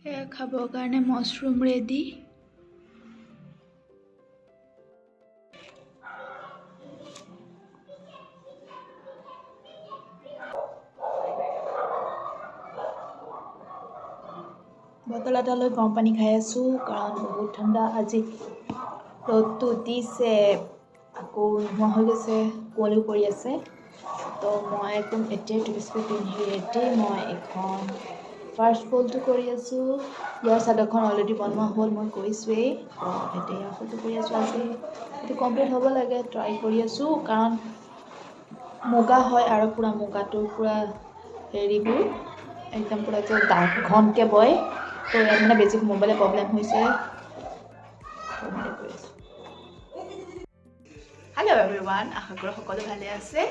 এয়া খাবৰ কাৰণে মাছৰুম ৰেডি। বটল এটা লৈ গৰম পানী খাই আছোঁ কাৰণ বহুত ঠাণ্ডা আজি। ৰ'দটো দিছে আকৌ নোহোৱা হৈ গৈছে, কুঁৱলীও পৰি আছে। তো মই একদম এতিয়াই টুপিচটো পিন্ধি ৰেডি। মই এখন ফাৰ্ষ্ট ফলটো কৰি আছোঁ। ইয়াৰ চাদৰখন অলৰেডি বনোৱা হ'ল, মই কৈছোঁৱেই। এতিয়া ইয়াৰ ফলটো কৰি আছোঁ। আজি এইটো কমপ্লিট হ'ব লাগে, ট্ৰাই কৰি আছোঁ কাৰণ মুগা হয় আৰু পূৰা মুগাটো পূৰা হেৰিবোৰ একদম পূৰা ঘনকৈ বয়। তো ইয়াত মানে বেছি মোবাইলে প্ৰব্লেম হৈছে। হেল্ল' এভৰিৱান, আশা কৰোঁ সকলো ভালে আছে।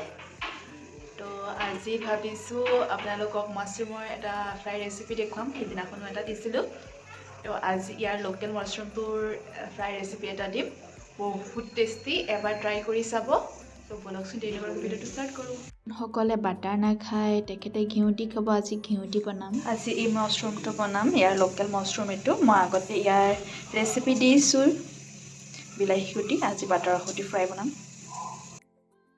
তো আজি ভাবিছোঁ আপোনালোকক মাছৰুমৰ এটা ফ্ৰাই ৰেচিপি দেখুৱাম। সেইদিনাখনো এটা দিছিলোঁ। তো আজি ইয়াৰ লোকেল মাছৰুমটোৰ ফ্ৰাই ৰেচিপি এটা দিম। বহুত টেষ্টি, এবাৰ ট্ৰাই কৰি চাব। তো বলকচোন দেৰি নকৰি ভিডিঅ'টো ষ্টাৰ্ট কৰোঁ। সকলে বাটাৰ নাখায়, তেখেতে ঘিউ দি খাব। আজি ঘিউ দি বনাম। আজি এই মাছৰুমটো বনাম, ইয়াৰ লোকেল মাছৰুম এইটো। মই আগতে ইয়াৰ ৰেচিপি দিছোঁ বিলাহী সৈতে। আজি বাটাৰৰ সৈতে ফ্ৰাই বনাম।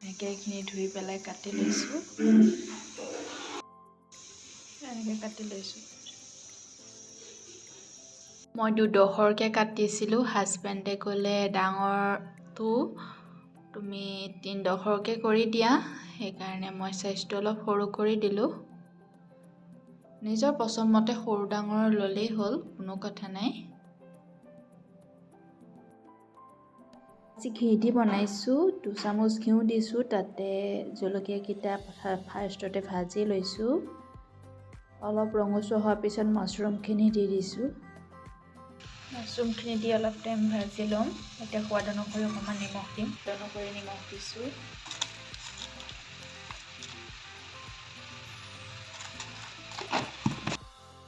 এনেকৈ এইখিনি ধুই পেলাই কাটি লৈছোঁ। এনেকৈ কাটি লৈছোঁ। মই দুডোখৰকৈ কাটিছিলোঁ। হাজবেণ্ডে ক'লে ডাঙৰটো তুমি 3 ডোখৰকৈ কৰি দিয়া। সেইকাৰণে মই চাইজটো অলপ সৰু কৰি দিলোঁ। নিজৰ পচন্দ মতে সৰু ডাঙৰ ল'লেই হ'ল, কোনো কথা নাই। আজি ঘি দি বনাইছোঁ। 2 চামুচ ঘিউ দিছোঁ। তাতে জলকীয়াকেইটা ফাৰ্ষ্টতে ভাজি লৈছোঁ। অলপ ৰঙচুৱা হোৱাৰ পিছত মাছৰুমখিনি দি দিছোঁ। মাছৰুমখিনি দি অলপ টাইম ভাজি ল'ম। এতিয়া সোৱাদ অনুসৰি অকণমান নিমখ দিম। অনুসৰি নিমখ দিছোঁ।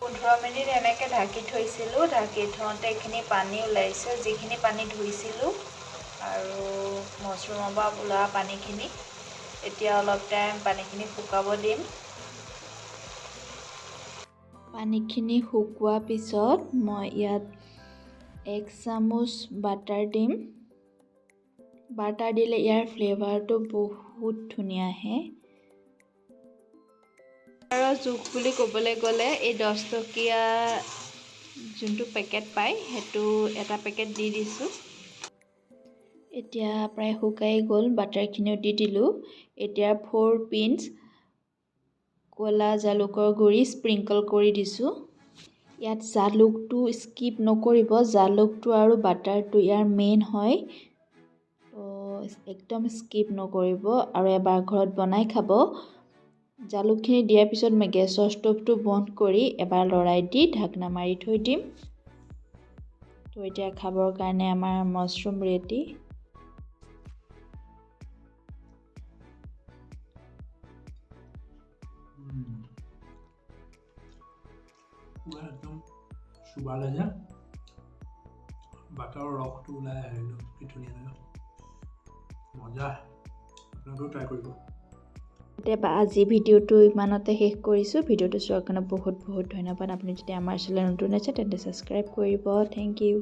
15 মিনিট এনেকৈ ঢাকি থৈছিলোঁ। ঢাকি থওঁতে এইখিনি পানী ওলাইছে, যিখিনি পানী ধুইছিলোঁ আৰু মাছৰুমৰ পৰা ওলোৱা পানীখিনি। এতিয়া অলপ টাইম পানীখিনি শুকাব দিম। পানীখিনি শুকোৱাৰ পিছত মই ইয়াত 1 চামুচ বাটাৰ দিম। বাটাৰ দিলে ইয়াৰ ফ্লেভাৰটো বহুত ধুনীয়া আহে। বাটাৰৰ জোখ বুলি ক'বলৈ গ'লে এই 10 টকীয়া যোনটো পেকেট পায় সেইটো এটা পেকেট দি দিছোঁ। এতিয়া প্ৰায় শুকাই গ'ল, বাটাৰখিনিও দি দিলোঁ। এতিয়া 4 পিঞ্চ ক'লা জালুকৰ গুড়ি স্প্ৰিংকল কৰি দিছোঁ। ইয়াত জালুকটো স্কিপ নকৰিব, জালুকটো আৰু বাটাৰটো ইয়াৰ মেইন হয়। তো একদম স্কিপ নকৰিব আৰু এবাৰ ঘৰত বনাই খাব। জালুকখিনি দিয়াৰ পিছত মই গেছৰ ষ্ট'ভটো বন্ধ কৰি এবাৰ লৰাই দি ঢাকনা মাৰি থৈ দিম। তো এতিয়া খাবৰ কাৰণে আমাৰ মাছৰুম ৰেডি। একদম চুবালে যে বাটাৰৰ ৰসটো ওলাই আহে, কি ধুনীয়া লাগে, মজা। আপোনালোকেও ট্ৰাই কৰিব। আজি ভিডিঅ'টো ইমানতে শেষ কৰিছোঁ। ভিডিঅ'টো চোৱাৰ কাৰণে বহুত বহুত ধন্যবাদ। আপুনি যদি আমাৰ চেনেল নতুন আছে তেন্তে ছাবস্ক্ৰাইব কৰিব। Thank U.